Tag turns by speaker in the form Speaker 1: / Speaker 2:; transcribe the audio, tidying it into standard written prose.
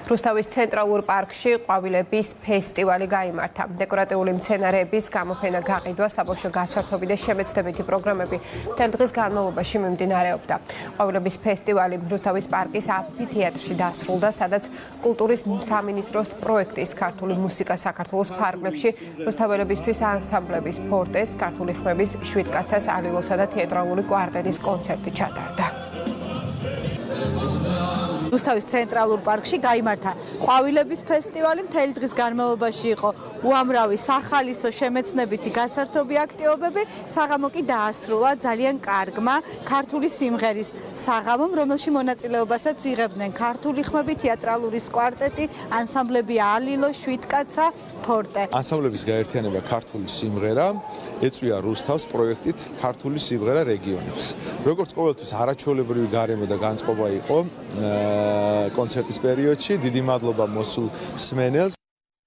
Speaker 1: რუსთავის ცენტრალურ პარკში ყვავილების ფესტივალი გაიმართა. დეკორატიული მცენარეების გამოფენა, გაყიდვა, საბავშვო გასართობი და შემეცნებითი პროგრამები მთელ დღის განმავლობაში მიმდინარეობდა. ყვავილების ფესტივალი რუსთავის პარკის ამფითეატრში დასრულდა, სადაც კულტურის სამინისტროს პროექტის ქართული მუსიკა საქართველოს ფარგლებში რუსთაველებისთვის ანსამბლების ფორტეს, ქართული ხმების შვიდკაცას, ალილოსა და თეატრალური კვარტეტის კონცერტი ჩატარდა.
Speaker 2: რუსთავის ცენტრალურ პარკში გაიმართა ყვავილების ფესტივალი. მთელი დღის განმავლობაში იყო უამრავი სახალისო შემეცნებითი გასართობი აქტივობები. საღამო კი დაასრულა ძალიან კარგმა ქართული სიმღერის საღამომ, რომელში მონაწილეობასაც იღებდნენ ქართული ხმები, თეატრალური კვარტეტი, ანსამბლები ალილო, შვიდკაცა, ფორტე.
Speaker 3: ანსამბლების გაერთიანება ქართული სიმღერა ეწვია რუსთავს პროექტით ქართული სიმღერა რეგიონებს. როგორც ყოველთვის არაჩვეულებრივი გარემო და განწყობა იყო კონცერტის პერიოდში. დიდი მადლობა მოსულ მსმენელს.